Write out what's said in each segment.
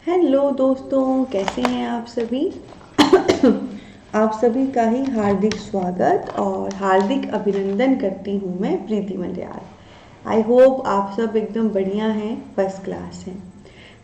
Hello दोस्तों, कैसे हैं आप सभी। आप सभी का ही हार्दिक स्वागत और हार्दिक अभिनंदन करती हूँ मैं प्रीति मल्याल। आई होप आप सब एकदम बढ़िया हैं, फर्स्ट क्लास हैं।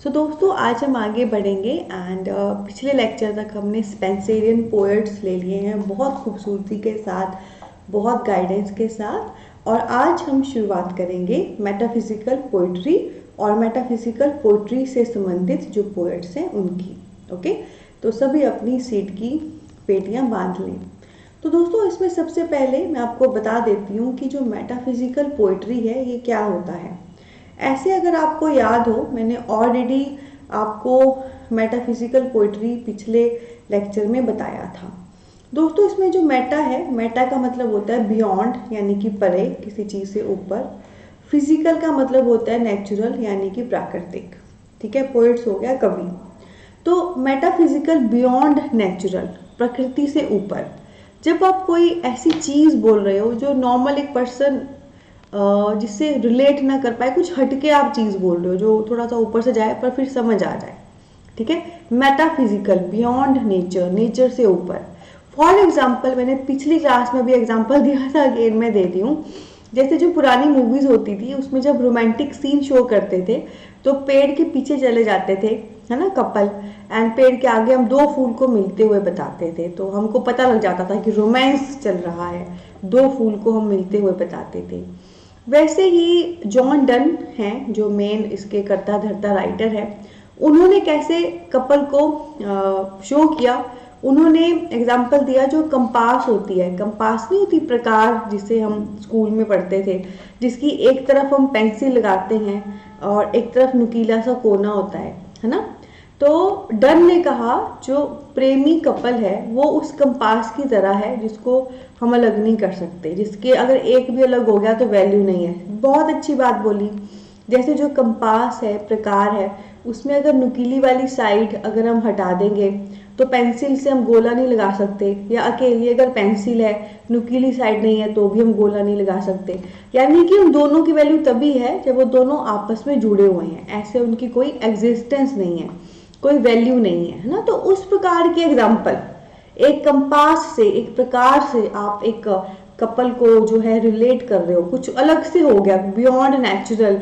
सो दोस्तों, आज हम आगे बढ़ेंगे एंड पिछले लेक्चर तक हमने स्पेंसरियन पोएट्स ले लिए हैं बहुत खूबसूरती के साथ, बहुत गाइडेंस के साथ। और आज हम शुरुआत करेंगे मेटाफिजिकल पोइट्री और मेटाफिजिकल पोइट्री से संबंधित जो पोएट्स हैं उनकी। ओके, तो सभी अपनी सीट की पेटियां बांध लें। तो दोस्तों, इसमें सबसे पहले मैं आपको बता देती हूँ कि जो मेटाफिजिकल पोइट्री है ये क्या होता है। ऐसे अगर आपको याद हो, मैंने ऑलरेडी आपको मेटाफिजिकल पोइट्री पिछले लेक्चर में बताया था। दोस्तों, इसमें जो मेटा है, मेटा का मतलब होता है बियॉन्ड, यानी कि परे, किसी चीज़ से ऊपर। फिजिकल का मतलब होता है नेचुरल, यानी कि प्राकृतिक। ठीक है, पोएट्स हो गया कवि। तो मेटाफिजिकल बियॉन्ड नेचुरल, प्रकृति से ऊपर। जब आप कोई ऐसी चीज़ बोल रहे हो जो नॉर्मल एक पर्सन जिससे रिलेट ना कर पाए, कुछ हटके आप चीज़ बोल रहे हो जो थोड़ा सा ऊपर से जाए पर फिर समझ आ जाए। ठीक है, मेटाफिजिकल बियॉन्ड नेचर, नेचर से ऊपर। फॉर एग्जाम्पल, मैंने पिछली क्लास में भी एग्जाम्पल दिया था, अगेन मैं देती हूँ। जैसे जो पुरानी मूवीज होती थी उसमें जब रोमांटिक सीन शो करते थे तो पेड़ के पीछे चले जाते थे, है ना, कपल, एंड पेड़ के आगे हम दो फूल को मिलते हुए बताते थे, तो हमको पता लग जाता था कि रोमांस चल रहा है। दो फूल को हम मिलते हुए बताते थे। वैसे ही जॉन डन हैं जो मेन इसके कर्ता धर्ता राइटर है, उन्होंने कैसे कपल को शो किया। उन्होंने एग्जाम्पल दिया, जो कंपास होती है, कंपास नहीं होती प्रकार, जिसे हम स्कूल में पढ़ते थे, जिसकी एक तरफ हम पेंसिल लगाते हैं और एक तरफ नुकीला सा कोना होता है ना। तो डन ने कहा जो प्रेमी कपल है वो उस कंपास की तरह है जिसको हम अलग नहीं कर सकते, जिसके अगर एक भी अलग हो गया तो वैल्यू नहीं है। बहुत अच्छी बात बोली। जैसे जो कंपास है, प्रकार है, उसमें अगर नुकीली वाली साइड अगर हम हटा देंगे तो पेंसिल से हम गोला नहीं लगा सकते, या अकेली अगर पेंसिल है, नुकीली साइड नहीं है, तो भी हम गोला नहीं लगा सकते। यानी कि उन दोनों की वैल्यू तभी है जब वो दोनों आपस में जुड़े हुए हैं, ऐसे उनकी कोई एग्जिस्टेंस नहीं है, कोई वैल्यू नहीं है ना। तो उस प्रकार के एग्जाम्पल, एक कंपास से, एक प्रकार से आप एक कपल को जो है रिलेट कर रहे हो, कुछ अलग से हो गया, बियॉन्ड नेचुरल।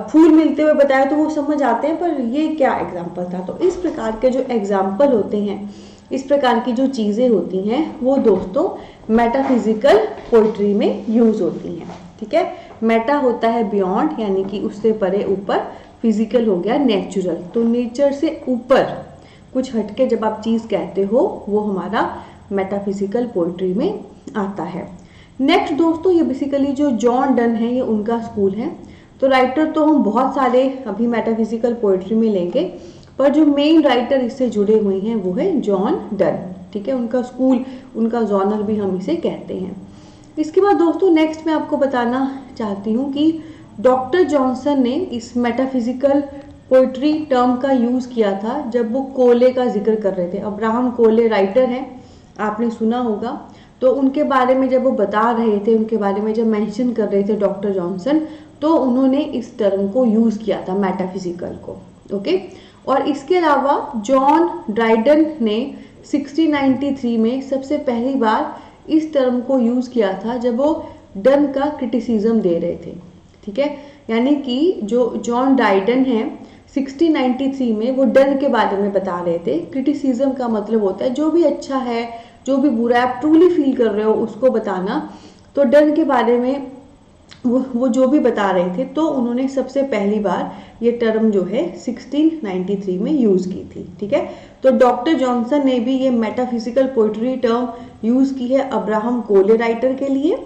फूल मिलते हुए बताया तो वो समझ आते हैं, पर ये क्या एग्जाम्पल था। तो इस प्रकार के जो एग्जाम्पल होते हैं, इस प्रकार की जो चीज़ें होती हैं, वो दोस्तों मेटाफिजिकल पोइट्री में यूज होती हैं। ठीक है, मेटा होता है बियॉन्ड, यानी कि उससे परे, ऊपर। फिजिकल हो गया नेचुरल, तो नेचर से ऊपर कुछ हटके जब आप चीज़ कहते हो वो हमारा मेटाफिजिकल पोइट्री में आता है। नेक्स्ट दोस्तों, ये बेसिकली जो जॉन डन है ये उनका स्कूल है। तो राइटर तो हम बहुत सारे अभी मेटाफिजिकल पोइट्री में लेंगे, पर जो मेन राइटर इससे जुड़े हुए हैं वो है जॉन डन। ठीक है, उनका स्कूल, उनका जॉनर भी हम इसे कहते हैं। इसके बाद दोस्तों, नेक्स्ट मैं आपको बताना चाहती हूँ कि डॉक्टर जॉनसन ने इस मेटाफिजिकल पोइट्री टर्म का यूज़ किया था जब वो कोले का जिक्र कर रहे थे। अब्राहम कोले राइटर हैं, आपने सुना होगा। तो उनके बारे में जब वो बता रहे थे, उनके बारे में जब मेंशन कर रहे थे डॉक्टर जॉनसन, तो उन्होंने इस टर्म को यूज़ किया था, मेटाफिजिकल को। ओके, और इसके अलावा जॉन ड्राइडन ने 1693 में सबसे पहली बार इस टर्म को यूज़ किया था जब वो डन का क्रिटिसिज्म दे रहे थे। ठीक है, यानी कि जो जॉन ड्राइडन है 1693 में वो डन के बारे में बता रहे थे। क्रिटिसिज्म का मतलब होता है जो भी अच्छा है, जो भी बुरा है, आप ट्रूली फील कर रहे हो उसको बताना। तो डन के बारे में वो जो भी बता रहे थे, तो उन्होंने सबसे पहली बार ये टर्म जो है 1693 में यूज़ की थी। ठीक है, तो डॉक्टर जॉनसन ने भी ये मेटाफिजिकल पोइट्री टर्म यूज़ की है अब्राहम कोले राइटर के लिए,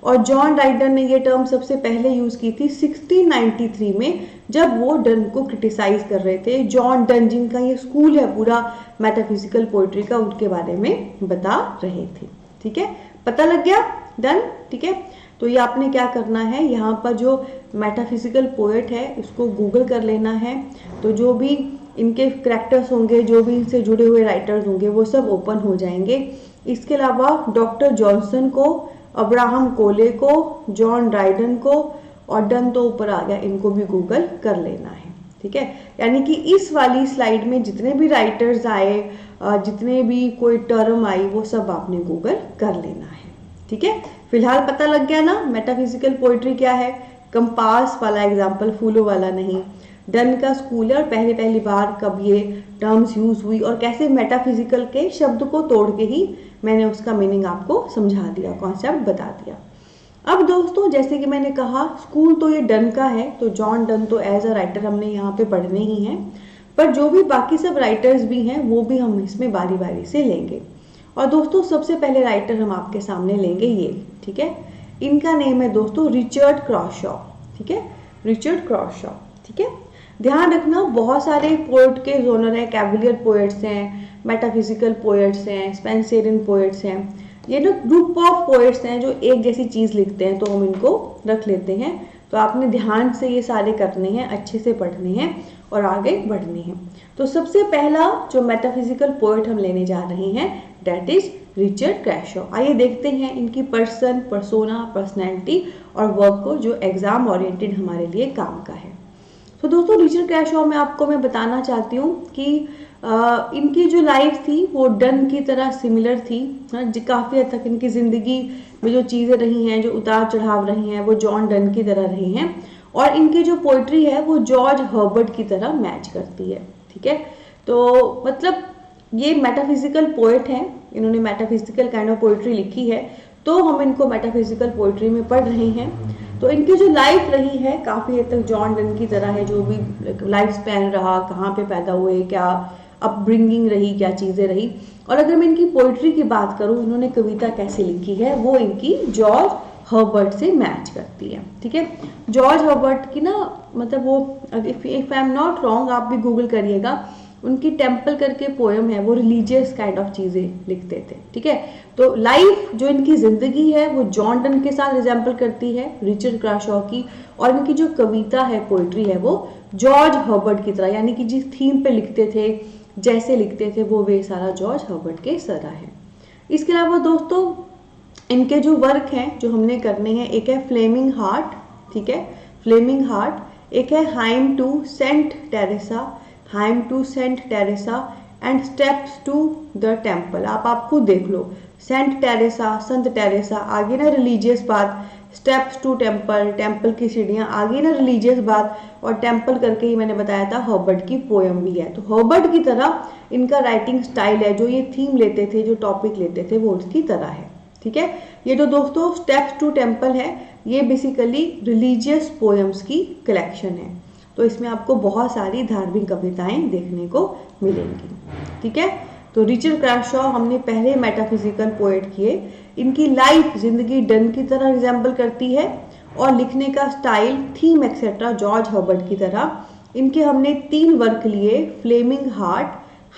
और जॉन राइडर ने ये टर्म सबसे पहले यूज़ की थी 1693 में जब वो डन को क्रिटिसाइज कर रहे थे। जॉन डन, जिनका ये स्कूल है पूरा मेटाफिजिकल पोइट्री का, उनके बारे में बता रहे थे। ठीक है, पता लग गया, डन। ठीक है, तो ये आपने क्या करना है, यहाँ पर जो मेटाफिजिकल पोएट है इसको गूगल कर लेना है। तो जो भी इनके करैक्टर्स होंगे, जो भी इनसे जुड़े हुए राइटर्स होंगे, वो सब ओपन हो जाएंगे। इसके अलावा डॉक्टर जॉनसन को, अब्राहम कोले को, जॉन ड्राइडन को, और डन तो ऊपर आ गया, इनको भी गूगल कर लेना है। ठीक है। यानी कि इस वाली स्लाइड में जितने भी राइटर्स आए, जितने भी कोई टर्म आई, वो सब आपने गूगल कर लेना है, ठीक है। फिलहाल पता लग गया ना मेटाफिजिकल पोइट्री क्या है। कंपास वाला एग्जाम्पल, फूलों वाला नहीं। डन का स्कूल है और पहली बार कब ये टर्म्स यूज हुई और कैसे मेटाफिजिकल के शब्द को तोड़ के ही मैंने उसका मीनिंग आपको समझा दिया, कॉन्सेप्ट बता दिया। अब दोस्तों जैसे कि मैंने कहा स्कूल तो ये डन का है, तो जॉन डन तो एज अ राइटर हमने यहाँ पे पढ़ने ही हैं, पर जो भी बाकी सब राइटर्स भी हैं वो भी हम इसमें बारी बारी से लेंगे। और दोस्तों सबसे पहले राइटर हम आपके सामने लेंगे ये, ठीक है। इनका नेम है दोस्तों रिचर्ड क्रॉशॉ, ठीक है, रिचर्ड क्रॉशॉ, ठीक है। ध्यान रखना बहुत सारे पोएट के जोनर हैं, कैवलियर पोएट्स हैं, मेटाफिजिकल पोएट्स हैं, स्पेंसरियन पोएट्स हैं। ये जो ग्रुप ऑफ पोएट्स हैं जो एक जैसी चीज लिखते हैं, तो हम इनको रख लेते हैं। तो आपने ध्यान से ये सारे करने हैं, अच्छे से पढ़ने हैं और आगे बढ़ने हैं। तो सबसे पहला जो मेटाफिजिकल पोएट हम लेने जा रहे हैं दैट इज रिचर्ड क्रॉशॉ। आइए देखते हैं इनकी पर्सन, पर्सोना, पर्सनैलिटी और वर्क को जो एग्जाम ओरिएंटेड हमारे लिए काम का है। तो दोस्तों रिचर्ड क्रॉशॉ में आपको मैं बताना चाहती हूँ कि इनकी जो लाइफ थी वो डन की तरह सिमिलर थी। काफ़ी हद तक इनकी ज़िंदगी में जो चीज़ें रही हैं, जो उतार चढ़ाव रही हैं, वो जॉन डन की तरह रही हैं। और इनकी जो पोइट्री है वो जॉर्ज हर्बर्ट की तरह मैच करती है, ठीक है। तो मतलब ये मेटाफिजिकल पोइट हैं, इन्होंने मेटाफिजिकल काइंड ऑफ पोइट्री लिखी है, तो हम इनको मेटाफिजिकल पोइट्री में पढ़ रहे हैं। तो इनकी जो लाइफ रही है काफ़ी हद तक जॉन डन की तरह है, जो भी लाइफ स्पैन रहा, कहाँ पे पैदा हुए, क्या अपब्रिंगिंग रही, क्या चीज़ें रही। और अगर मैं इनकी पोइट्री की बात करूँ, इन्होंने कविता कैसे लिखी है, वो इनकी जॉर्ज हर्बर्ट से मैच करती है, ठीक है। जॉर्ज हर्बर्ट की ना मतलब वो if I am not wrong, आप भी गूगल करिएगा, उनकी टेम्पल करके पोएम है, वो रिलीजियस काइंड ऑफ चीज़ें लिखते थे, ठीक है। तो लाइफ जो इनकी ज़िंदगी है वो जॉन डन के साथ रिजेंबल करती है, रिचर्ड क्रॉशॉ की। और इनकी जो कविता है, पोइट्री है, वो जॉर्ज हर्बर्ट की तरह, यानी कि जिस थीम पे लिखते थे, जैसे लिखते थे, वो वे सारा जॉर्ज हर्बर्ट के तरह है। इसके अलावा दोस्तों इनके जो वर्क हैं जो हमने करने हैं, एक है फ्लेमिंग हार्ट, ठीक है, फ्लेमिंग हार्ट। एक है Hymn to Saint Teresa, Hymn to Saint Teresa and Steps to the Temple. आप खुद देख लो, सेंट टेरेसा, संत टेरेसा, आगे ना रिलीजियस बात, स्टेप्स टू टेम्पल, टेम्पल की सीढ़ियाँ, आगे ना रिलीजियस बात, और टेम्पल करके ही मैंने बताया था हर्बर्ट की पोएम भी है। तो हर्बर्ट की तरह इनका राइटिंग स्टाइल है, जो ये थीम लेते थे, जो टॉपिक लेते थे, वो उसकी तरह है, ठीक है। ये जो दोस्तों स्टेप्स टू टेम्पल है, ये बेसिकली रिलीजियस पोएम्स की कलेक्शन है। तो इसमें आपको बहुत सारी धार्मिक कविताएं देखने को मिलेंगी, ठीक है। तो रिचर्ड क्रॉशॉ हमने पहले मेटाफिजिकल पोएट किए। इनकी लाइफ जिंदगी डन की तरह रिजेंबल करती है और लिखने का style, theme etcetera George Herbert की तरह। इनके हमने 3 वर्क लिए, Flaming Heart,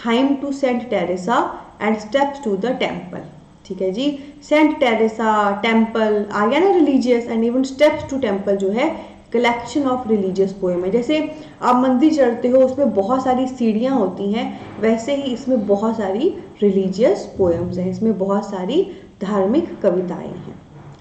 Hymn to Saint Teresa and Steps to the Temple, ठीक है जी। सेंट टेरेसा, टेम्पल आ गया ना religious, and even Steps to Temple जो है कलेक्शन ऑफ रिलीजियस पोएम है। जैसे आप मंदिर चढ़ते हो, उसमें बहुत सारी सीढ़ियाँ होती हैं, वैसे ही इसमें बहुत सारी रिलीजियस पोएम्स हैं, इसमें बहुत सारी धार्मिक कविताएं हैं,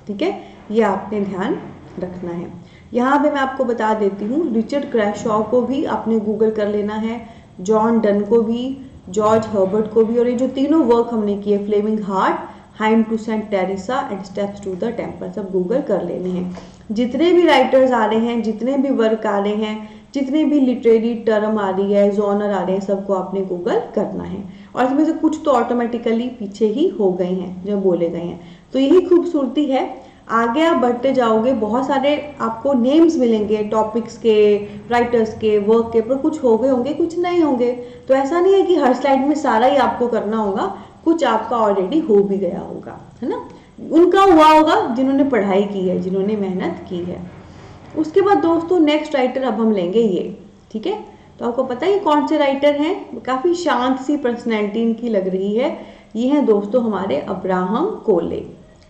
ठीक है। ये आपने ध्यान रखना है। यहाँ पे मैं आपको बता देती हूँ, रिचर्ड क्रॉशॉ को भी आपने गूगल कर लेना है, जॉन डन को भी, जॉर्ज हर्बर्ट को भी, और ये जो तीनों वर्क हमने किए, Flaming Heart, Hymn to Saint Teresa and Steps to the Temple, सब गूगल कर लेने हैं। जितने भी राइटर्स आ रहे हैं, जितने भी वर्क आ रहे हैं, जितने भी लिटरेरी टर्म आ रही है, जॉनर आ रहे हैं, सबको आपने गूगल करना है। और इसमें से कुछ तो ऑटोमेटिकली पीछे ही हो गए हैं जो बोले गए हैं। तो यही खूबसूरती है, आगे आप बढ़ते जाओगे, बहुत सारे आपको नेम्स मिलेंगे टॉपिक्स के, राइटर्स के, वर्क के, पर कुछ हो गए होंगे, कुछ नहीं होंगे। तो ऐसा नहीं है कि हर स्लाइड में सारा ही आपको करना होगा, कुछ आपका ऑलरेडी हो भी गया होगा, है ना। उनका हुआ होगा जिन्होंने पढ़ाई की है, जिन्होंने मेहनत की है। उसके बाद दोस्तों नेक्स्ट राइटर अब हम लेंगे ये, ठीक है। तो आपको पता है कौन से राइटर हैं, काफ़ी शांत सी पर्सनैलिटी इनकी लग रही है। ये हैं दोस्तों हमारे अब्राहम कोले।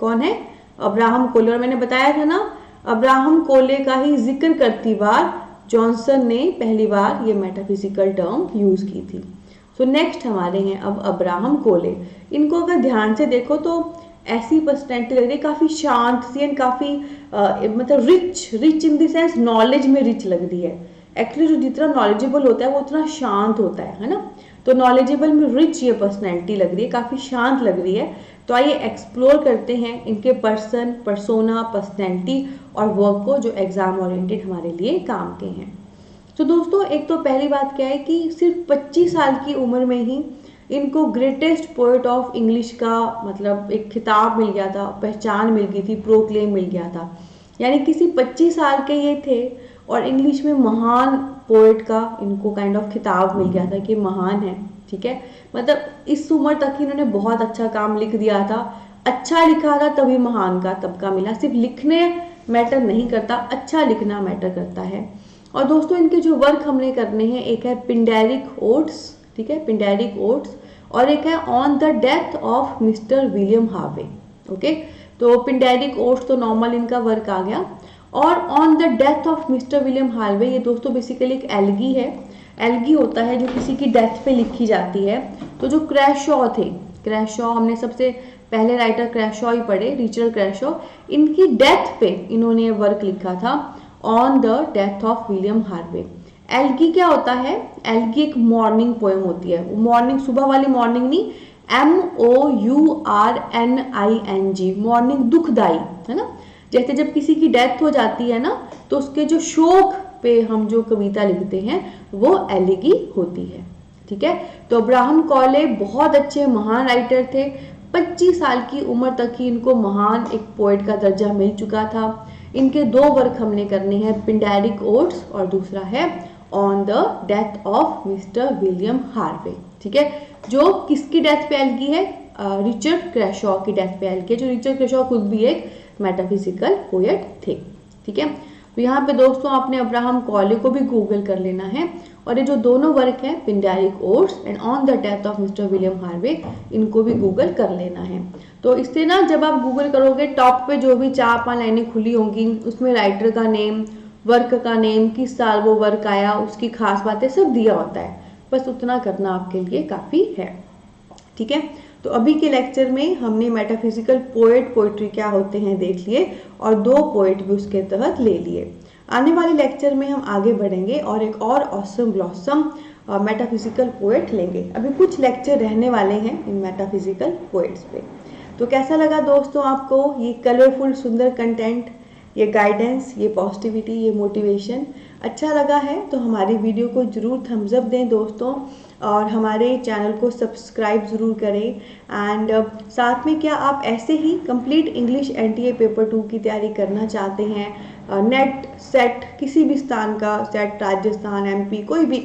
कौन है? अब्राहम कोले। और मैंने बताया था ना, अब्राहम कोले का ही जिक्र करती बार जॉनसन ने पहली बार ये मेटाफिजिकल टर्म यूज़ की थी। सो नेक्स्ट हमारे हैं अब अब्राहम कोले। इनको अगर ध्यान से देखो तो ऐसी पर्सनैलिटी लग रही है, काफ़ी शांत सी एंड काफ़ी मतलब rich in the sense knowledge में रिच लग रही है एक्चुअली जो जितना नॉलेजेबल होता है वो उतना शांत होता है ना। तो नॉलेजेबल में रिच ये पर्सनैलिटी लग रही है, काफ़ी शांत लग रही है। तो आइए एक्सप्लोर करते हैं इनके पर्सन, पर्सोना, पर्सनैलिटी और वर्क को जो एग्जाम ओरिएंटेड हमारे लिए काम के हैं। तो दोस्तों एक तो पहली बात क्या है कि सिर्फ 25 साल की उम्र में ही इनको ग्रेटेस्ट पोएट ऑफ इंग्लिश का मतलब एक खिताब मिल गया था, पहचान मिल गई थी, प्रोक्लेम मिल गया था। यानी किसी 25 साल के ये थे और इंग्लिश में महान पोएट का इनको काइंड ऑफ खिताब मिल गया था कि महान है। ठीक है, मतलब इस उम्र तक इन्होंने बहुत अच्छा काम लिख दिया था, अच्छा लिखा था तभी महान का तबका मिला। सिर्फ लिखने मैटर नहीं करता, अच्छा लिखना मैटर करता है। और दोस्तों इनके जो वर्क हमने करने हैं, एक है पिंडेरिक ओड्स, ठीक है, पिंडेरिक ओड्स, और एक है on the death of mister William Harvey. Okay, तो पिंडेरिक ओड्स तो नॉर्मल इनका वर्क आ गया, और on the death of mister William Harvey ये दोस्तों बेसिकली एक एल्गी है। एल्गी होता है जो किसी की डेथ पे लिखी जाती है। तो जो क्रैशॉ थे, क्रैशॉ हमने सबसे पहले राइटर क्रैशॉ ही पढ़े, रिचर्ड क्रैशॉ, इनकी डेथ पे इन्होंने वर्क लिखा था on the death of William Harvey. Algae क्या होता है? एल्गी एक मॉर्निंग पोएम होती है। मॉर्निंग सुबह वाली मॉर्निंग नहीं, MOURNING, मॉर्निंग दुखदाई, है ना। जैसे जब किसी की डेथ हो जाती है ना तो उसके जो शोक पे हम जो कविता लिखते हैं वो एलिगी होती है। ठीक है, तो अब्राहम कॉले बहुत अच्छे महान राइटर थे। 25 साल की उम्र तक ही इनको महान एक पोएट का दर्जा मिल चुका था। इनके दो वर्क हमने करने हैं, पिंडेरिक ओड्स और दूसरा है on the death of mister William Harvey. ठीक है, जो किसकी डेथ पे एल्गी है? रिचर्ड क्रैशॉ की डेथ पे एल्गी है। जो रिचर्ड क्रैशॉ खुद भी एक मेटाफिजिकल पोएट थे। ठीक है, तो यहाँ पे दोस्तों आपने अब्राहम कॉले को भी गूगल कर लेना है, और ये जो दोनों वर्क हैं पिंडेरिक odds and on the death of mister William Harvey, इनको भी गूगल कर लेना है। तो इससे ना जब आप गूगल करोगे टॉप पे जो भी 4-5 लाइनें खुली होंगी उसमें राइटर का नेम, वर्क का नेम, किस साल वो वर्क आया, उसकी खास बातें सब दिया होता है। बस उतना करना आपके लिए काफ़ी है। ठीक है, तो अभी के लेक्चर में हमने मेटाफिजिकल पोएट, पोइट्री क्या होते हैं देख लिए, और 2 पोएट भी उसके तहत ले लिए। आने वाले लेक्चर में हम आगे बढ़ेंगे और एक और ऑसम ब्लॉसम मेटाफिजिकल पोएट लेंगे। अभी कुछ लेक्चर रहने वाले हैं इन मेटाफिजिकल पोएट्स पे। तो कैसा लगा दोस्तों आपको ये कलरफुल सुंदर कंटेंट, ये गाइडेंस, ये पॉजिटिविटी, ये मोटिवेशन अच्छा लगा है तो हमारी वीडियो को ज़रूर थम्स अप दें दोस्तों, और हमारे चैनल को सब्सक्राइब ज़रूर करें। एंड साथ में क्या आप ऐसे ही कंप्लीट इंग्लिश NTA पेपर 2 की तैयारी करना चाहते हैं, नेट सेट किसी भी स्थान का सेट, राजस्थान, MP, कोई भी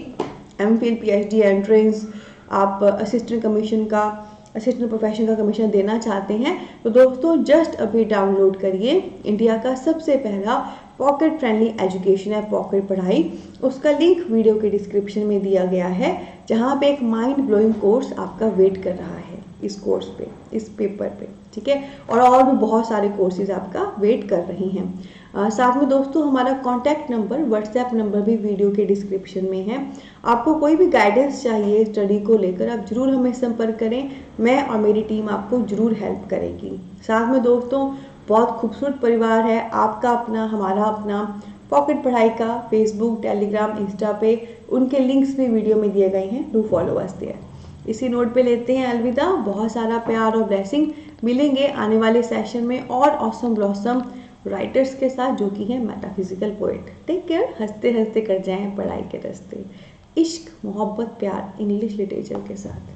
MPhil PhD एंट्रेंस, आप असिस्टेंट कमीशन का, असिस्टेंट प्रोफेशन का कमीशन देना चाहते हैं, तो दोस्तों जस्ट अभी डाउनलोड करिए इंडिया का सबसे पहला पॉकेट फ्रेंडली एजुकेशन है पॉकेट पढ़ाई। उसका लिंक वीडियो के डिस्क्रिप्शन में दिया गया है, जहां पे एक माइंड ब्लोइंग कोर्स आपका वेट कर रहा है इस कोर्स पे, इस पेपर पे। ठीक है, और भी बहुत सारे कोर्सेज आपका वेट कर रही हैं। साथ में दोस्तों हमारा कॉन्टैक्ट नंबर, व्हाट्सएप नंबर भी वीडियो के डिस्क्रिप्शन में है। आपको कोई भी गाइडेंस चाहिए स्टडी को लेकर, आप जरूर हमें संपर्क करें, मैं और मेरी टीम आपको जरूर हेल्प करेगी। साथ में दोस्तों बहुत खूबसूरत परिवार है आपका अपना, हमारा अपना, पॉकेट पढ़ाई का, फेसबुक, टेलीग्राम, इंस्टा पे, उनके लिंक्स भी वीडियो में दिए गए हैं, डू फॉलो अस देयर। इसी नोट पे लेते हैं अलविदा, बहुत सारा प्यार और ब्लेसिंग। मिलेंगे आने वाले सेशन में और ऑसम ब्लॉसम राइटर्स के साथ जो कि हैं मेटाफिजिकल पोएट। टेक केयर, हंसते हंसते कर जाएं पढ़ाई के रास्ते। इश्क, मोहब्बत, प्यार इंग्लिश लिटरेचर के साथ।